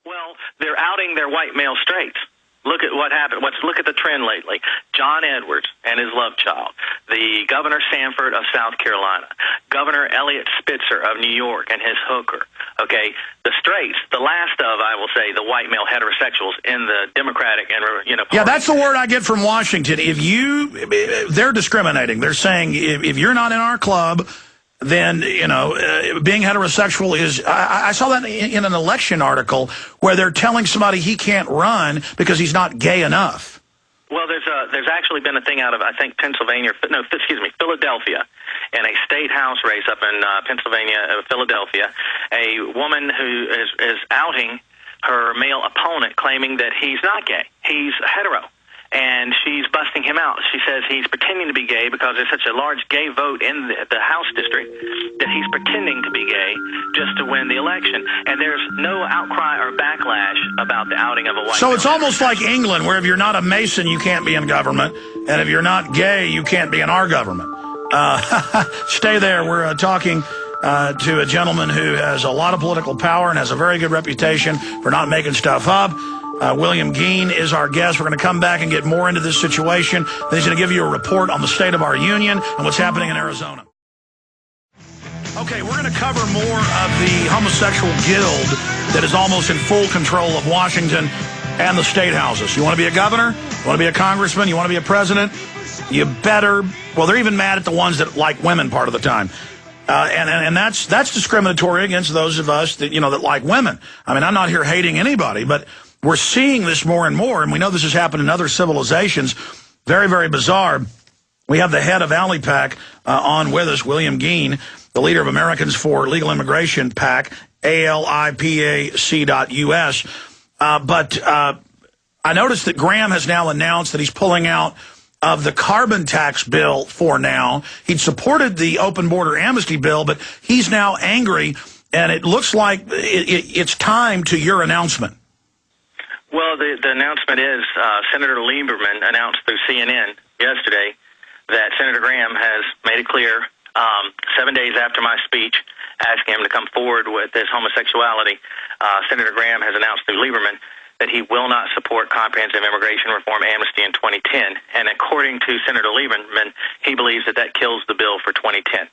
Well, they're outing their white male straights. Look at what happened. Look at the trend lately. John Edwards and his love child, the Governor Sanford of South Carolina, Governor Elliot Spitzer of New York and his hooker. Okay, the straights, the last of, I will say, the white male heterosexuals in the Democratic and party. Yeah, that's the word I get from Washington. They're discriminating. They're saying if you're not in our club, then, being heterosexual is... I saw that in an election article where they're telling somebody he can't run because he's not gay enough. Well, there's actually been a thing out of, I think, Philadelphia, in a state house race up in Philadelphia, a woman who is outing her male opponent, claiming that he's not gay. He's hetero. And she's busting him out. She says he's pretending to be gay because there's such a large gay vote in the House district that he's pretending to be gay just to win the election. And there's no outcry or backlash about the outing of a white So it's almost like England, where if you're not a Mason, you can't be in government. And if you're not gay, you can't be in our government. Stay there. We're talking to a gentleman who has a lot of political power and has a very good reputation for not making stuff up. William Gheen is our guest. We're going to come back and get more into this situation. Then he's going to give you a report on the state of our union and what's happening in Arizona. Okay, we're going to cover more of the homosexual guild that is almost in full control of Washington and the state houses. You want to be a governor? You want to be a congressman? You want to be a president? You better... Well, they're even mad at the ones that like women part of the time. And that's discriminatory against those of us that, that like women. I mean, I'm not here hating anybody, but... We're seeing this more and more, and we know this has happened in other civilizations. Very, very bizarre. We have the head of ALIPAC on with us, William Gheen, the leader of Americans for Legal Immigration PAC, ALIPAC.us. But I noticed that Graham has now announced that he's pulling out of the carbon tax bill for now. He'd supported the open border amnesty bill, but he's now angry, and it looks like it's time to your announcement. Well, the announcement is Senator Lieberman announced through CNN yesterday that Senator Graham has made it clear 7 days after my speech asking him to come forward with his homosexuality. Senator Graham has announced through Lieberman that he will not support comprehensive immigration reform amnesty in 2010. And according to Senator Lieberman, he believes that kills the bill for 2010.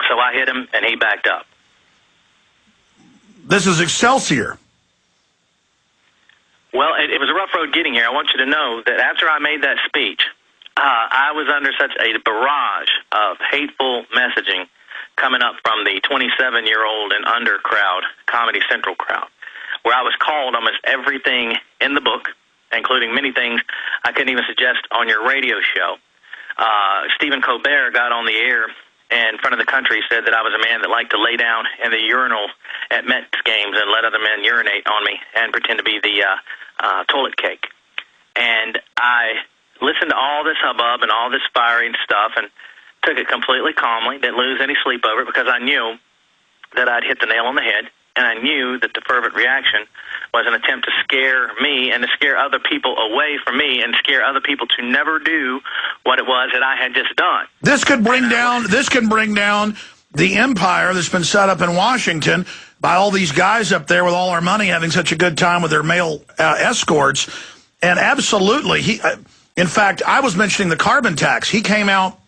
So I hit him, and he backed up. This is Excelsior. Well, it was a rough road getting here. I want you to know that after I made that speech, I was under such a barrage of hateful messaging coming up from the 27-year-old and under crowd, Comedy Central crowd, where I was called almost everything in the book, including many things I couldn't even suggest on your radio show. Stephen Colbert got on the air in front of the country, said that I was a man that liked to lay down in the urinal at Mets games and let other men urinate on me and pretend to be the toilet cake. And I listened to all this hubbub and all this fiery stuff and took it completely calmly, didn't lose any sleep over it because I knew that I'd hit the nail on the head, and I knew that the fervent reaction was an attempt to scare me and to scare other people away from me and scare other people to never do what it was that I had just done. This could bring down the empire that's been set up in Washington by all these guys up there with all our money having such a good time with their male escorts. And absolutely, in fact, I was mentioning the carbon tax. He came out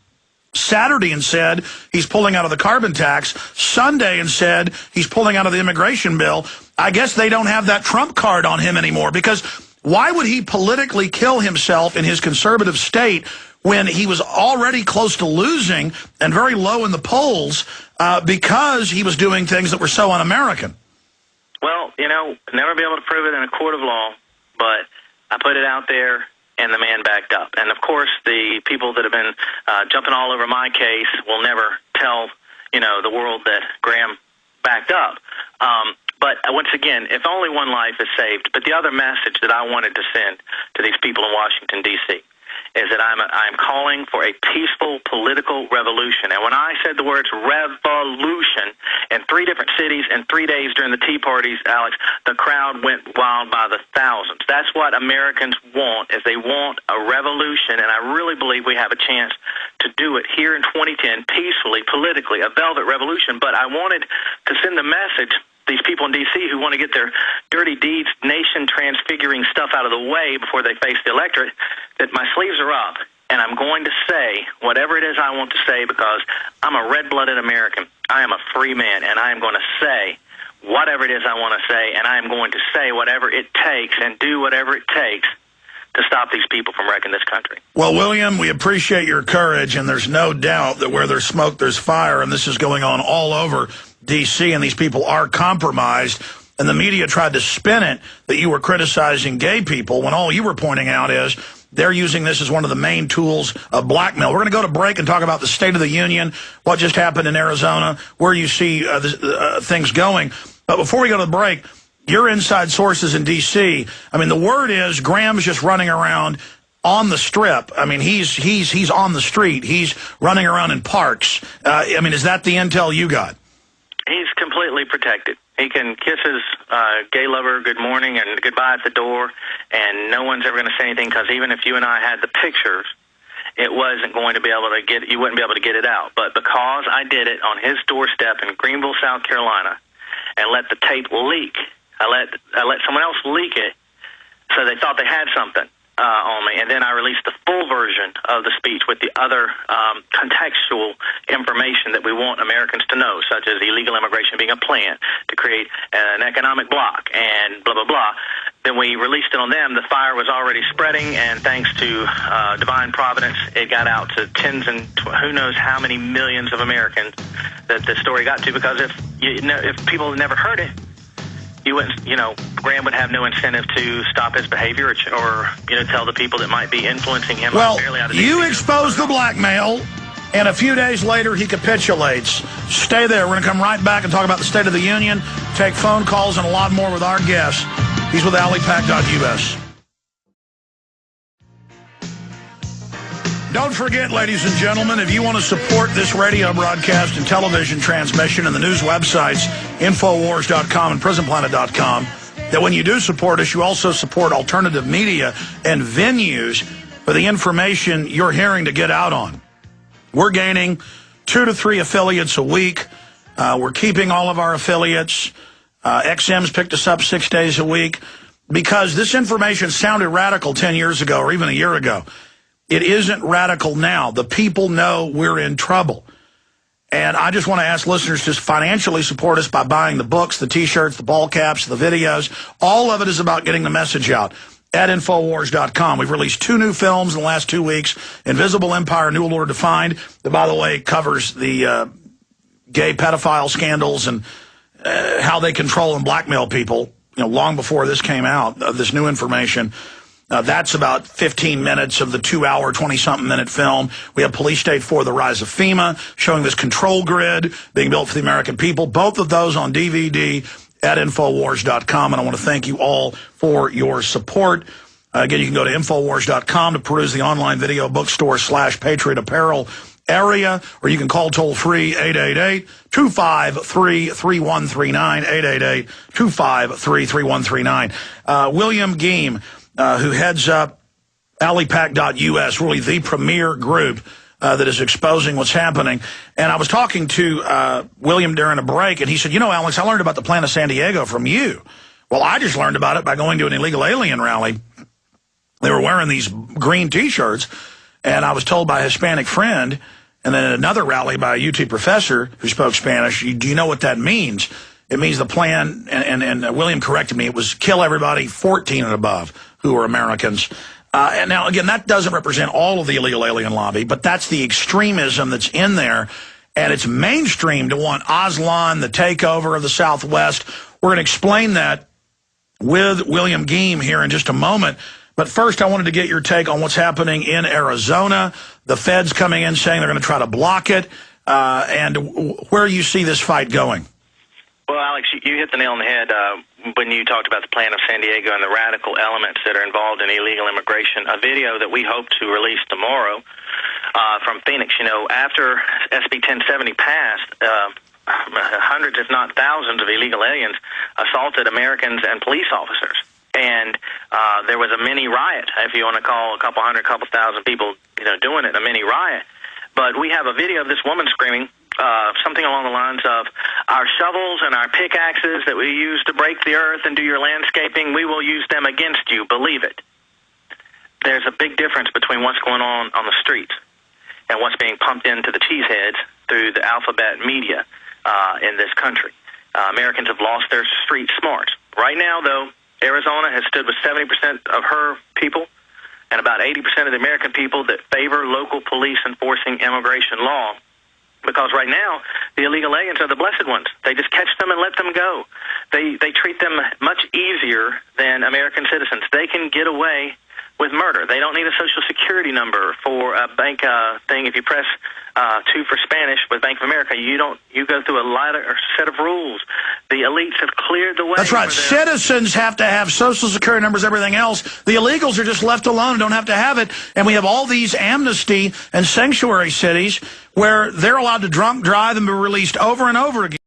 Saturday and said he's pulling out of the carbon tax. Sunday and said he's pulling out of the immigration bill. I guess they don't have that Trump card on him anymore, because why would he politically kill himself in his conservative state when he was already close to losing and very low in the polls because he was doing things that were so un-American? Well, never be able to prove it in a court of law, but I put it out there, and the man backed up. And, of course, the people that have been jumping all over my case will never tell, the world that Graham backed up. But once again, if only one life is saved. But the other message that I wanted to send to these people in Washington, D.C., is that I'm calling for a peaceful political revolution. And when I said the words revolution in 3 different cities in 3 days during the Tea Parties, Alex, the crowd went wild by the thousands. That's what Americans want, is they want a revolution, and I really believe we have a chance to do it here in 2010 peacefully, politically, a velvet revolution. But I wanted to send the message these people in D.C. who want to get their dirty deeds, nation-transfiguring stuff out of the way before they face the electorate, that my sleeves are up, and I'm going to say whatever it is I want to say because I'm a red-blooded American. I am a free man, and I am going to say whatever it is I want to say, and I am going to say whatever it takes and do whatever it takes to stop these people from wrecking this country. Well, William, we appreciate your courage, and there's no doubt that where there's smoke, there's fire, and this is going on all over D.C., and these people are compromised, and the media tried to spin it that you were criticizing gay people when all you were pointing out is they're using this as one of the main tools of blackmail. We're going to go to break and talk about the State of the Union, what just happened in Arizona, where you see things going. But before we go to the break, your inside sources in D.C., I mean, the word is Graham's just running around on the strip. I mean, he's on the street. He's running around in parks. I mean, is that the intel you got? He's completely protected. He can kiss his gay lover good morning and goodbye at the door, and no one's ever going to say anything because even if you and I had the pictures, it wasn't going to be able to get, you wouldn't be able to get it out. But because I did it on his doorstep in Greenville, South Carolina, and let the tape leak, I let someone else leak it, so they thought they had something on me, and then I released the full version of the speech with the other contextual information that we want Americans to know, such as illegal immigration being a plan to create an economic bloc and blah, blah, blah. Then we released it on them. The fire was already spreading, and thanks to divine providence, it got out to tens and who knows how many millions of Americans that the story got to, because if people had never heard it, you wouldn't, Graham would have no incentive to stop his behavior or tell the people that might be influencing him. Well, you expose the blackmail, and a few days later he capitulates. Stay there. We're going to come right back and talk about the State of the Union, take phone calls, and a lot more with our guests. He's with AliPac.us. Don't forget, ladies and gentlemen, if you want to support this radio broadcast and television transmission and the news websites, Infowars.com and PrisonPlanet.com, that when you do support us, you also support alternative media and venues for the information you're hearing to get out on. We're gaining 2 to 3 affiliates a week. We're keeping all of our affiliates. XM's picked us up 6 days a week because this information sounded radical 10 years ago or even a year ago. It isn't radical now. The people know we're in trouble. And I just want to ask listeners to financially support us by buying the books, the T-shirts, the ball caps, the videos. All of it is about getting the message out at Infowars.com. We've released 2 new films in the last 2 weeks, Invisible Empire, New Order Defined, that, by the way, covers the gay pedophile scandals and how they control and blackmail people, long before this came out, this new information. That's about 15 minutes of the 2-hour, 20-something-minute film. We have Police State 4, The Rise of FEMA, showing this control grid being built for the American people. Both of those on DVD at Infowars.com, and I want to thank you all for your support. Again, you can go to Infowars.com to peruse the online video bookstore / Patriot Apparel area, or you can call toll-free 888-253-3139, 888-253-3139. William Gheen, who heads up AliPac.us, really the premier group that is exposing what's happening. And I was talking to William during a break, and he said, Alex, I learned about the plan of San Diego from you. Well, I just learned about it by going to an illegal alien rally. They were wearing these green T-shirts, and I was told by a Hispanic friend, and then at another rally by a UT professor who spoke Spanish, do you know what that means? It means the plan, and William corrected me, it was kill everybody 14 and above who are Americans. And now, again, that doesn't represent all of the illegal alien lobby, but that's the extremism that's in there, and it's mainstream to want Aslan, the takeover of the Southwest. We're going to explain that with William Gheen here in just a moment. But first, I wanted to get your take on what's happening in Arizona, the feds coming in saying they're going to try to block it, and where you see this fight going. Well, Alex, you hit the nail on the head when you talked about the plan of San Diego and the radical elements that are involved in illegal immigration. A video that we hope to release tomorrow from Phoenix. After SB 1070 passed, hundreds, if not thousands, of illegal aliens assaulted Americans and police officers. And there was a mini riot, if you want to call a couple hundred, couple thousand people, doing it, a mini riot. But we have a video of this woman screaming, something along the lines of, our shovels and our pickaxes that we use to break the earth and do your landscaping, we will use them against you, believe it. There's a big difference between what's going on the streets and what's being pumped into the cheeseheads through the alphabet media in this country. Americans have lost their street smarts. Right now, though, Arizona has stood with 70% of her people and about 80% of the American people that favor local police enforcing immigration law. Because right now, the illegal aliens are the blessed ones. They just catch them and let them go. They treat them much easier than American citizens. They can get away with murder. They don't need a Social Security number for a bank thing. If you press 2 for Spanish with Bank of America, you go through a set of rules. The elites have cleared the way. That's right. Citizens have to have Social Security numbers, everything else. The illegals are just left alone and don't have to have it. And we have all these amnesty and sanctuary cities where they're allowed to drunk drive and be released over and over again.